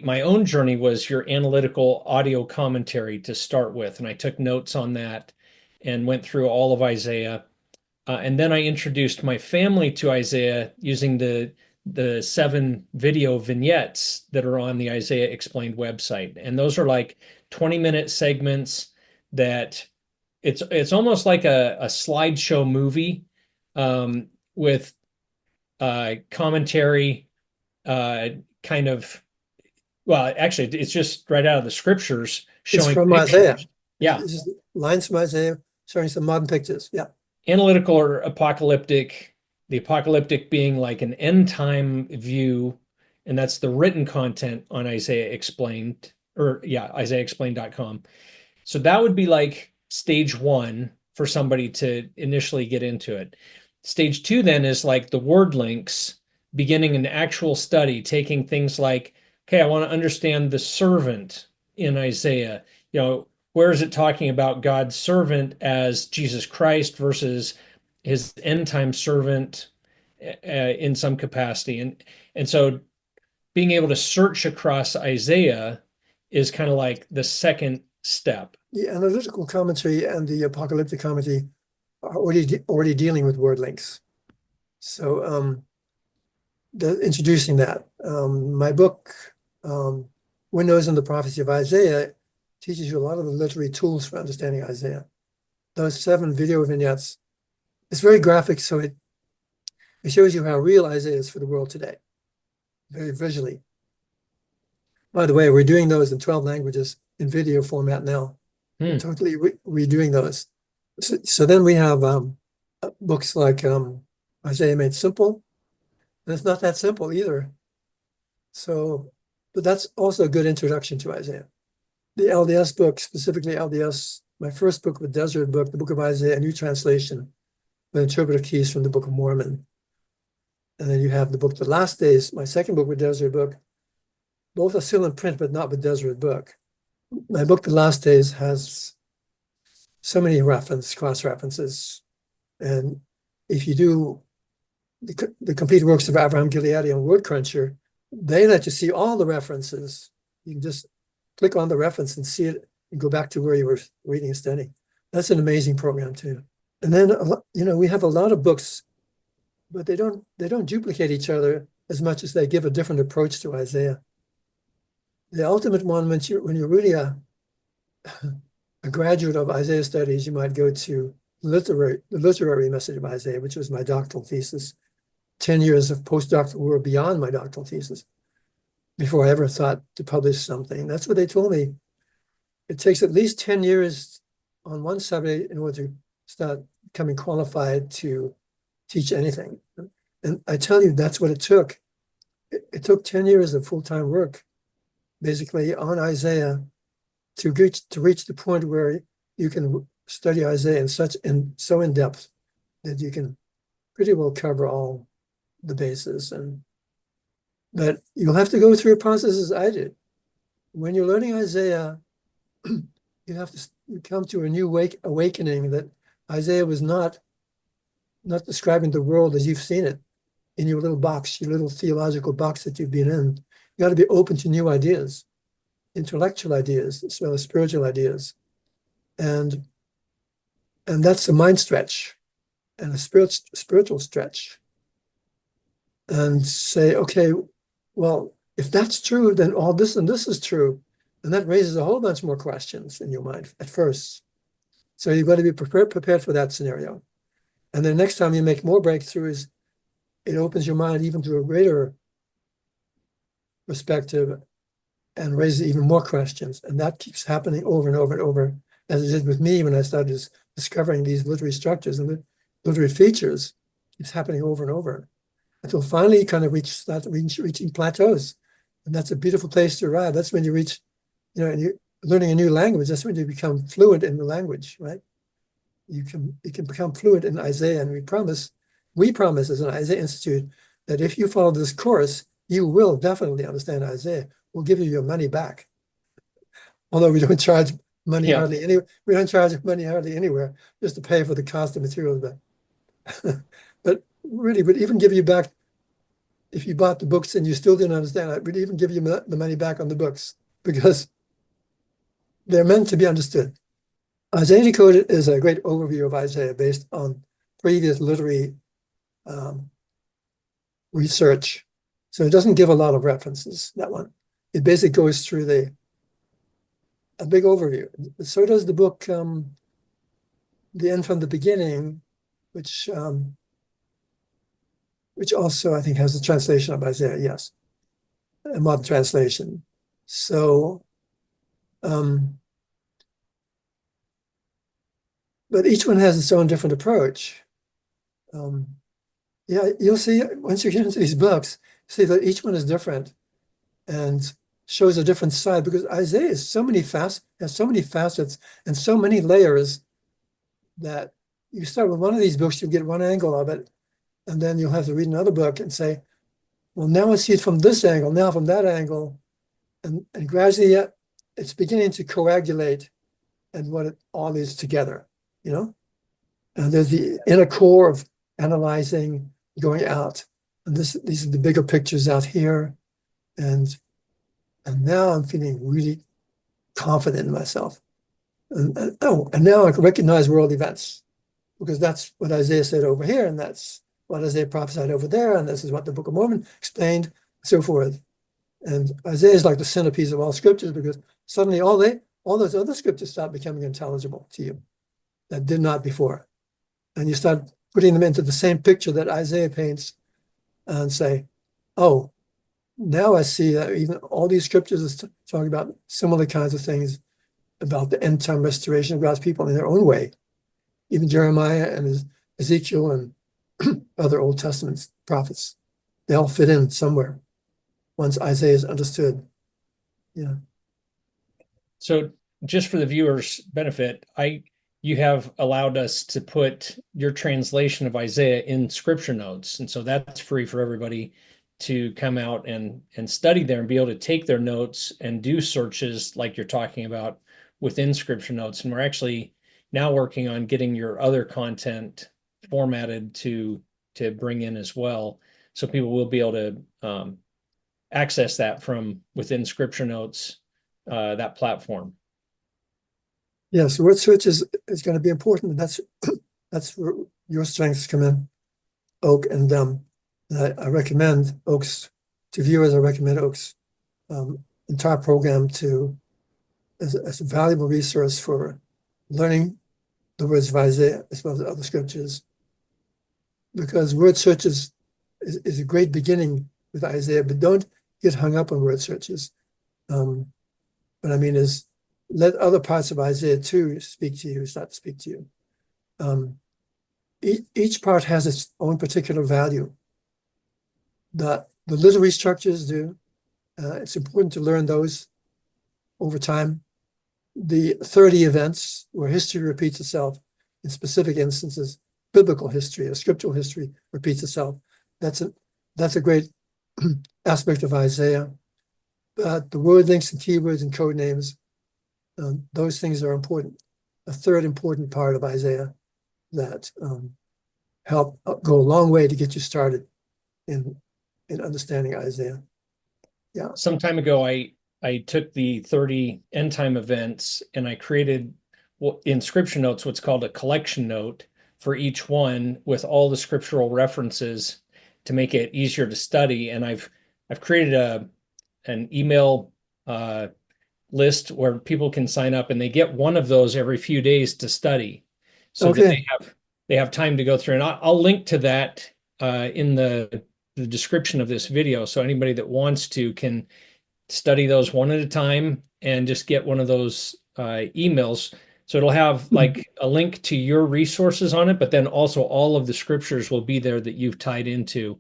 my own journey was your analytical audio commentary to start with, and I took notes on that and went through all of Isaiah. And then I introduced my family to Isaiah using the 7 video vignettes that are on the Isaiah Explained website. And those are like 20-minute segments that it's almost like a slideshow movie, with commentary, kind of, well, actually, it's just right out of the scriptures It's showing from Isaiah. pictures. Yeah. This is lines from Isaiah showing some modern pictures. Yeah. Analytical or apocalyptic, the apocalyptic being like an end time view, and that's the written content on Isaiah Explained, or yeah, IsaiahExplained.com. So that would be like stage one for somebody to initially get into it. Stage two then is like the word links, beginning an actual study, taking things like, okay, I want to understand the servant in Isaiah. Where is it talking about God's servant as Jesus Christ versus his end time servant in some capacity? And so being able to search across Isaiah is kind of like the second step. The analytical commentary and the apocalyptic commentary are already dealing with word links. So introducing that. My book, Windows and the Prophecy of Isaiah, teaches you a lot of the literary tools for understanding Isaiah. Those 7 video vignettes, it's very graphic, so it shows you how real Isaiah is for the world today, very visually. By the way, we're doing those in 12 languages in video format now. We're totally redoing those. So then we have books like Isaiah Made Simple, and it's not that simple either. So, but that's also a good introduction to Isaiah. The LDS book, specifically LDS, my first book, the Deseret book, the Book of Isaiah, a new translation with interpretive keys from the Book of Mormon. And then you have the book, The Last Days, my second book with Deseret book. Both are still in print, but not with Deseret book. My book, The Last Days, has so many cross-references. And if you do the complete works of Avraham Gileadi on Word Cruncher, they let you see all the references. You can just click on the reference and see it and go back to where you were reading and studying. That's an amazing program too. And then, we have a lot of books, but they don't duplicate each other as much as they give a different approach to Isaiah. The ultimate one, when you're really a graduate of Isaiah studies, you might go to the literary message of Isaiah, which was my doctoral thesis. 10 years of postdoctoral work beyond my doctoral thesis before I ever thought to publish something. That's what they told me. It takes at least 10 years on one subject in order to start becoming qualified to teach anything. And I tell you, that's what it took. It took 10 years of full-time work, basically on Isaiah, to reach the point where you can study Isaiah so in depth that you can pretty well cover all the bases. But you'll have to go through a process as I did. When you're learning Isaiah, you have to come to a new awakening that Isaiah was not describing the world as you've seen it in your little box, your little theological box that you've been in. You got to be open to new ideas, intellectual ideas, as well as spiritual ideas. And that's a mind stretch and a spiritual stretch. And say, okay, well, if that's true, then all this and this is true. And that raises a whole bunch more questions in your mind at first. So you've got to be prepared for that scenario. And then next time you make more breakthroughs, it opens your mind even to a greater perspective and raises even more questions. And that keeps happening over and over and over, as it did with me when I started discovering these literary structures and the literary features. It's happening over and over until finally you kind of start reaching plateaus. And that's a beautiful place to arrive. That's when you reach, and you're learning a new language. That's when you become fluent in the language, right? You can become fluent in Isaiah, and we promise as an Isaiah Institute that if you follow this course, you will definitely understand Isaiah. We'll give you your money back. Although we don't charge money hardly anywhere. We don't charge money hardly anywhere, just to pay for the cost of materials. But but even give you back if you bought the books and you still didn't understand, I would even give you the money back on the books because they're meant to be understood. Isaiah Decoded is a great overview of Isaiah based on previous literary research. So it doesn't give a lot of references, that one. It basically goes through a big overview. So does the book, The End from the Beginning, which also I think has a translation of Isaiah, yes, a modern translation. So, but each one has its own different approach. Yeah, you'll see once you get into these books, see that each one is different and shows a different side because Isaiah is has so many facets and so many layers that you start with one of these books, you get one angle of it, and then you'll have to read another book and say, well, now I see it from this angle, now from that angle, and gradually it's beginning to coagulate and what it all is together, you know? And there's the inner core of analyzing, going out. And these are the bigger pictures out here. And now I'm feeling really confident in myself. And now I can recognize world events because that's what Isaiah said over here, and that's what Isaiah prophesied over there, and this is what the Book of Mormon explained, and so forth. And Isaiah is like the centerpiece of all scriptures because suddenly all those other scriptures start becoming intelligible to you that did not before. And you start putting them into the same picture that Isaiah paints and say, oh, now I see that even all these scriptures are talking about similar kinds of things about the end time restoration of God's people in their own way. Even Jeremiah and Ezekiel and other Old Testament prophets, they all fit in somewhere once Isaiah is understood. Yeah. So just for the viewers' benefit, you have allowed us to put your translation of Isaiah in scripture notes. And so that's free for everybody to come out and study there and be able to take their notes and do searches like you're talking about within scripture notes. And we're actually now working on getting your other content formatted to bring in as well. So people will be able to access that from within scripture notes, that platform. Yes, word search is going to be important. That's where your strengths come in, Oak. And I recommend Oak's to viewers. I recommend Oak's entire program as a valuable resource for learning the words of Isaiah as well as other scriptures. Because word search is a great beginning with Isaiah, but don't get hung up on word searches. What I mean is, let other parts of Isaiah too speak to you, start to speak to you. Each part has its own particular value. The literary structures do. It's important to learn those over time. The 30 events where history repeats itself in specific instances, biblical history or scriptural history repeats itself. That's a great aspect of Isaiah. But the word links and keywords and code names, those things are important. A third important part of Isaiah that help go a long way to get you started in understanding Isaiah. Yeah. Some time ago, I took the 30 end time events and I created in scripture notes what's called a collection note for each one with all the scriptural references to make it easier to study. And I've created an email list where people can sign up and they get one of those every few days to study, so that they have time to go through. And I'll link to that in the description of this video, so anybody that wants to can study those one at a time and just get one of those emails. So it'll have like a link to your resources on it, but then also all of the scriptures will be there that you've tied into